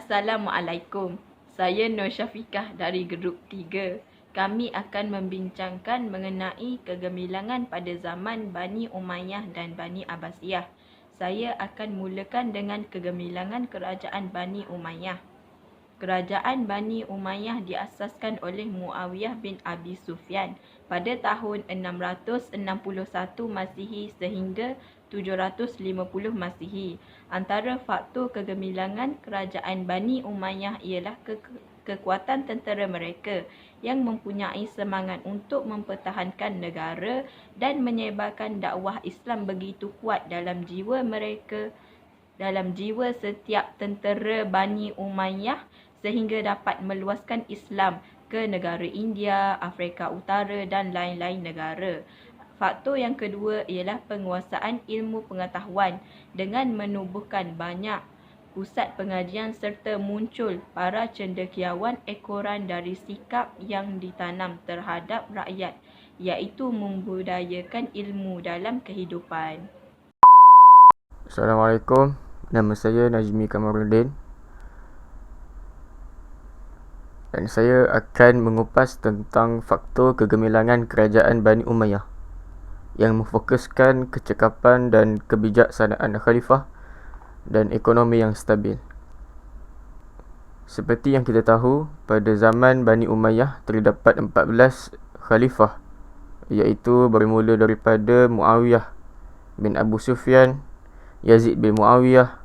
Assalamualaikum. Saya Nur Syafiqah dari Grup 3. Kami akan membincangkan mengenai kegemilangan pada zaman Bani Umayyah dan Bani Abbasiyah. Saya akan mulakan dengan kegemilangan kerajaan Bani Umayyah. Kerajaan Bani Umayyah diasaskan oleh Muawiyah bin Abi Sufyan pada tahun 661 Masihi sehingga 750 Masihi. Antara faktor kegemilangan kerajaan Bani Umayyah ialah kekuatan tentera mereka yang mempunyai semangat untuk mempertahankan negara dan menyebarkan dakwah Islam begitu kuat dalam jiwa setiap tentera Bani Umayyah sehingga dapat meluaskan Islam ke negara India, Afrika Utara dan lain-lain negara. Faktor yang kedua ialah penguasaan ilmu pengetahuan dengan menubuhkan banyak pusat pengajian serta muncul para cendekiawan ekoran dari sikap yang ditanam terhadap rakyat, iaitu membudayakan ilmu dalam kehidupan. Assalamualaikum, nama saya Najmi Kamaruddin dan saya akan mengupas tentang faktor kegemilangan kerajaan Bani Umayyah yang memfokuskan kecekapan dan kebijaksanaan khalifah dan ekonomi yang stabil. Seperti yang kita tahu, pada zaman Bani Umayyah terdapat 14 khalifah, iaitu bermula daripada Muawiyah bin Abu Sufyan, Yazid bin Muawiyah,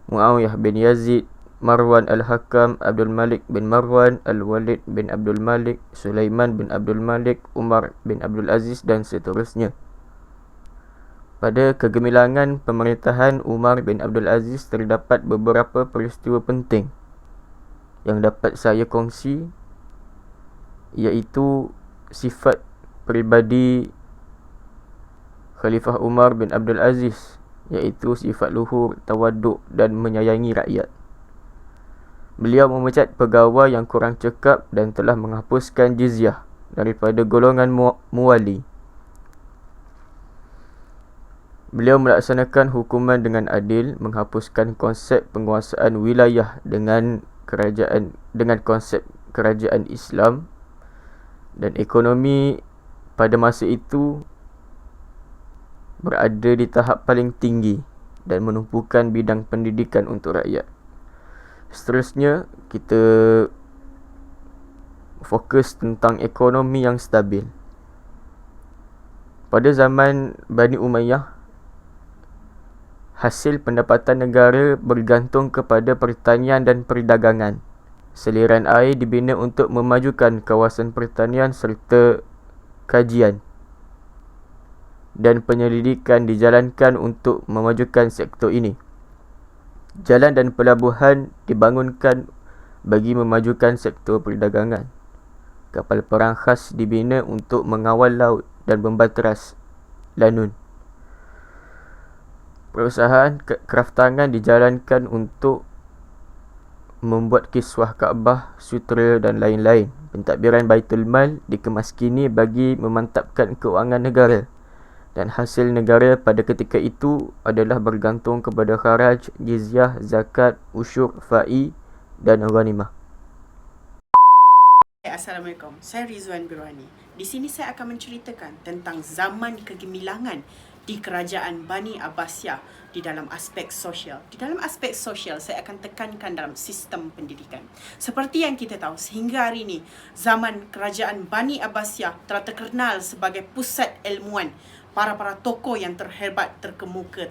Muawiyah bin Yazid, Marwan al-Hakam, Abdul Malik bin Marwan, Al-Walid bin Abdul Malik, Sulaiman bin Abdul Malik, Umar bin Abdul Aziz dan seterusnya. Pada kegemilangan pemerintahan Umar bin Abdul Aziz terdapat beberapa peristiwa penting yang dapat saya kongsi, iaitu sifat peribadi Khalifah Umar bin Abdul Aziz, iaitu sifat luhur, tawaduk dan menyayangi rakyat. Beliau memecat pegawai yang kurang cekap dan telah menghapuskan jizyah daripada golongan muwali. Beliau melaksanakan hukuman dengan adil, menghapuskan konsep penguasaan wilayah dengan konsep kerajaan Islam, dan ekonomi pada masa itu berada di tahap paling tinggi dan menumpukan bidang pendidikan untuk rakyat. Seterusnya, kita fokus tentang ekonomi yang stabil. Pada zaman Bani Umayyah, hasil pendapatan negara bergantung kepada pertanian dan perdagangan. Seliran air dibina untuk memajukan kawasan pertanian serta kajian, dan penyelidikan dijalankan untuk memajukan sektor ini. Jalan dan pelabuhan dibangunkan bagi memajukan sektor perdagangan. Kapal perang khas dibina untuk mengawal laut dan membanteras lanun. Perusahaan kraftangan dijalankan untuk membuat kiswah Kaabah, sutera dan lain-lain. Pentadbiran Baitul Mal dikemaskini bagi memantapkan keuangan negara, dan hasil negara pada ketika itu adalah bergantung kepada kharaj, jizyah, zakat, usyur, fa'i dan ghanimah. Assalamualaikum, saya Rizwan Birwani. Di sini saya akan menceritakan tentang zaman kegemilangan di kerajaan Bani Abbasiyah di dalam aspek sosial. Di dalam aspek sosial, saya akan tekankan dalam sistem pendidikan. Seperti yang kita tahu, sehingga hari ini, zaman kerajaan Bani Abbasiyah telah terkenal sebagai pusat ilmuwan, para tokoh yang terhebat terkemuka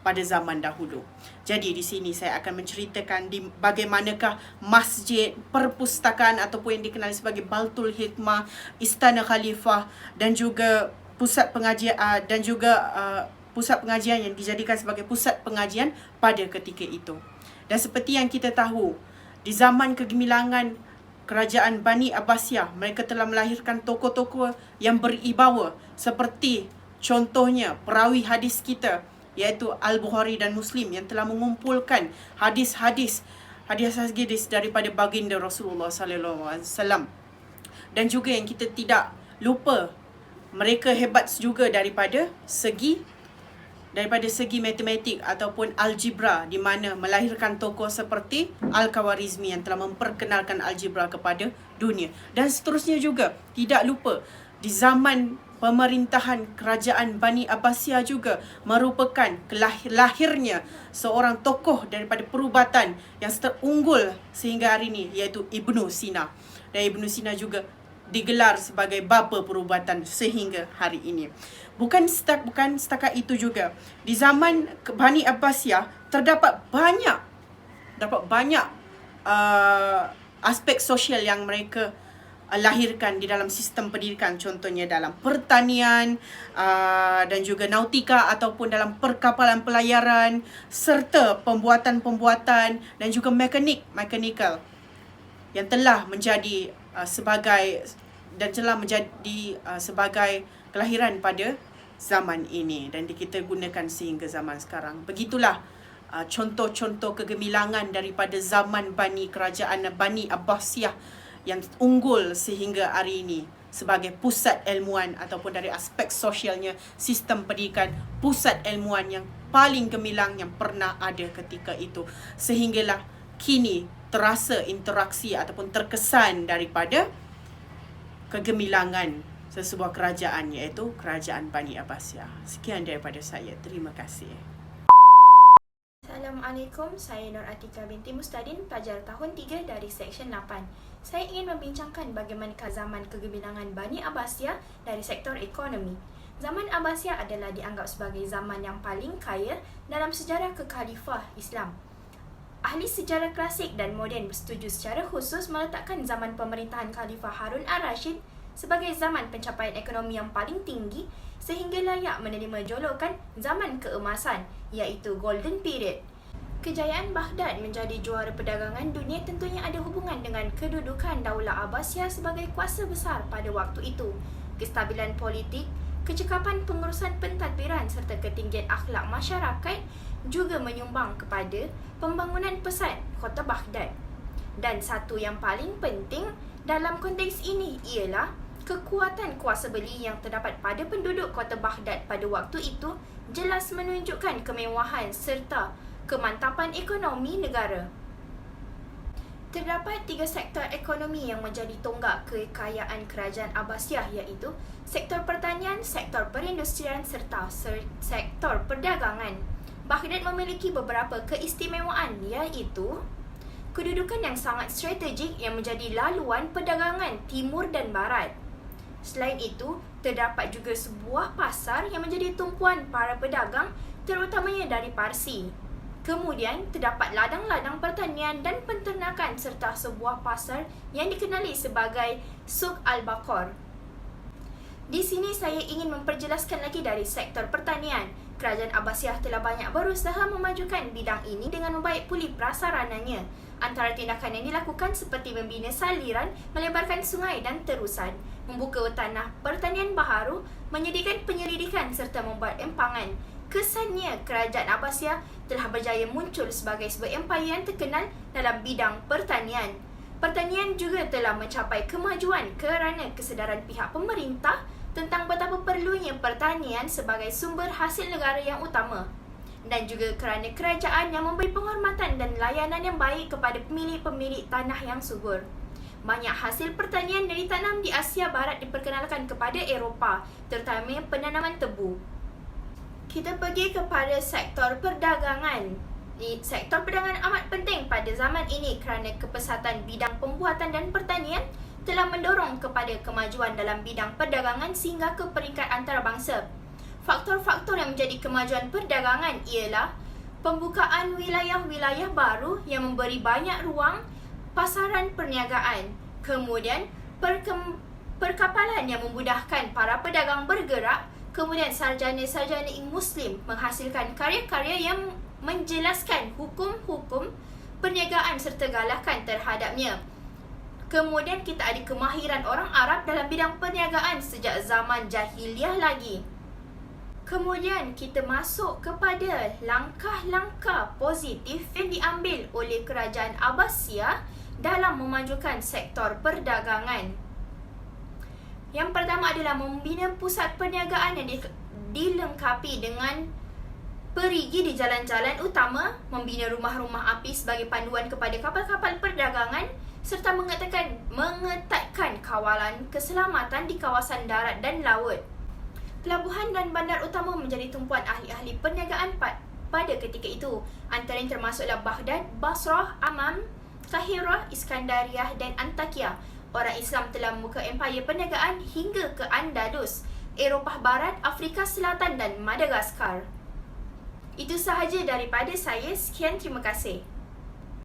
pada zaman dahulu. Jadi di sini saya akan menceritakan bagaimanakah masjid, perpustakaan ataupun yang dikenali sebagai Baltul Hikmah, Istana Khalifah dan juga pusat pengajian pusat pengajian yang dijadikan sebagai pusat pengajian pada ketika itu. Dan seperti yang kita tahu, di zaman kegemilangan kerajaan Bani Abbasiyah, mereka telah melahirkan tokoh-tokoh yang beribawa, seperti contohnya perawi hadis kita, iaitu Al-Bukhari dan Muslim, yang telah mengumpulkan hadis-hadis daripada baginda Rasulullah SAW. Dan juga yang kita tidak lupa, mereka hebat juga daripada segi daripada segi matematik ataupun algebra, di mana melahirkan tokoh seperti Al-Khawarizmi yang telah memperkenalkan algebra kepada dunia. Dan seterusnya juga, tidak lupa di zaman pemerintahan kerajaan Bani Abbasiyah juga merupakan lahirnya seorang tokoh daripada perubatan yang terunggul sehingga hari ini, iaitu Ibnu Sina. Dan Ibnu Sina juga digelar sebagai bapa perubatan sehingga hari ini. Bukan setakat itu juga. Di zaman Bani Abbasiyah terdapat banyak aspek sosial yang mereka lahirkan di dalam sistem pendidikan, contohnya dalam pertanian dan juga nautika ataupun dalam perkapalan pelayaran, serta pembuatan-pembuatan dan juga mechanical yang telah menjadi sebagai kelahiran pada zaman ini dan kita gunakan sehingga zaman sekarang. Begitulah contoh-contoh kegemilangan daripada zaman kerajaan Bani Abbasiyah yang unggul sehingga hari ini sebagai pusat ilmuwan ataupun dari aspek sosialnya sistem pendidikan, pusat ilmuwan yang paling gemilang yang pernah ada ketika itu, sehinggalah kini terasa interaksi ataupun terkesan daripada kegemilangan sesebuah kerajaan, iaitu kerajaan Bani Abbasiyah. Sekian daripada saya. Terima kasih. Assalamualaikum, saya Nur Atika binti Mustadin, pelajar tahun 3 dari Seksyen 8. Saya ingin membincangkan bagaimanakah zaman kegemilangan Bani Abbasiyah dari sektor ekonomi. Zaman Abbasiyah adalah dianggap sebagai zaman yang paling kaya dalam sejarah kekhalifah Islam. Ahli sejarah klasik dan moden bersetuju secara khusus meletakkan zaman pemerintahan Khalifah Harun al-Rashid sebagai zaman pencapaian ekonomi yang paling tinggi sehingga layak menerima julukan zaman keemasan, iaitu Golden Period. Kejayaan Baghdad menjadi juara perdagangan dunia tentunya ada hubungan dengan kedudukan Daulah Abbasiyah sebagai kuasa besar pada waktu itu. Kestabilan politik, kecekapan pengurusan pentadbiran serta ketinggian akhlak masyarakat juga menyumbang kepada pembangunan pesat kota Baghdad. Dan satu yang paling penting dalam konteks ini ialah kekuatan kuasa beli yang terdapat pada penduduk kota Baghdad pada waktu itu jelas menunjukkan kemewahan serta kemantapan ekonomi negara. Terdapat 3 sektor ekonomi yang menjadi tonggak kekayaan kerajaan Abbasiyah, iaitu sektor pertanian, sektor perindustrian serta sektor perdagangan. Baghdad memiliki beberapa keistimewaan, iaitu kedudukan yang sangat strategik yang menjadi laluan perdagangan timur dan barat. Selain itu, terdapat juga sebuah pasar yang menjadi tumpuan para pedagang, terutamanya dari Parsi. Kemudian, terdapat ladang-ladang pertanian dan penternakan serta sebuah pasar yang dikenali sebagai Suq Al-Baqar. Di sini saya ingin memperjelaskan lagi dari sektor pertanian. Kerajaan Abbasiyah telah banyak berusaha memajukan bidang ini dengan membaik pulih prasarananya. Antara tindakan yang dilakukan seperti membina saliran, melebarkan sungai dan terusan, membuka tanah pertanian baharu, menyediakan penyelidikan serta membuat empangan. Kesannya, kerajaan Abbasiyah telah berjaya muncul sebagai sebuah empayar yang terkenal dalam bidang pertanian. Pertanian juga telah mencapai kemajuan kerana kesedaran pihak pemerintah tentang betapa perlunya pertanian sebagai sumber hasil negara yang utama, dan juga kerana kerajaan yang memberi penghormatan dan layanan yang baik kepada pemilik-pemilik tanah yang subur. Banyak hasil pertanian yang ditanam di Asia Barat diperkenalkan kepada Eropah, terutama penanaman tebu. Kita pergi kepada sektor perdagangan. Sektor perdagangan amat penting pada zaman ini kerana kepesatan bidang pembuatan dan pertanian telah mendorong kepada kemajuan dalam bidang perdagangan sehingga ke peringkat antarabangsa. Faktor-faktor yang menjadi kemajuan perdagangan ialah pembukaan wilayah-wilayah baru yang memberi banyak ruang pasaran perniagaan, kemudian perkapalan yang memudahkan para pedagang bergerak, kemudian sarjana-sarjana Muslim menghasilkan karya-karya yang menjelaskan hukum-hukum perniagaan serta galakan terhadapnya. Kemudian kita ada kemahiran orang Arab dalam bidang perniagaan sejak zaman jahiliyah lagi. Kemudian kita masuk kepada langkah-langkah positif yang diambil oleh kerajaan Abbasiyah dalam memajukan sektor perdagangan. Yang pertama adalah membina pusat perniagaan yang dilengkapi dengan perigi di jalan-jalan utama, membina rumah-rumah api sebagai panduan kepada kapal-kapal perdagangan serta mengetatkan kawalan keselamatan di kawasan darat dan laut. Pelabuhan dan bandar utama menjadi tumpuan ahli-ahli perniagaan pada ketika itu. Antara yang termasuklah Baghdad, Basrah, Amman, Kahirah, Iskandariah dan Antakya. Orang Islam telah membuka empayar perniagaan hingga ke Andalus, Eropah Barat, Afrika Selatan dan Madagaskar. Itu sahaja daripada saya. Sekian, terima kasih.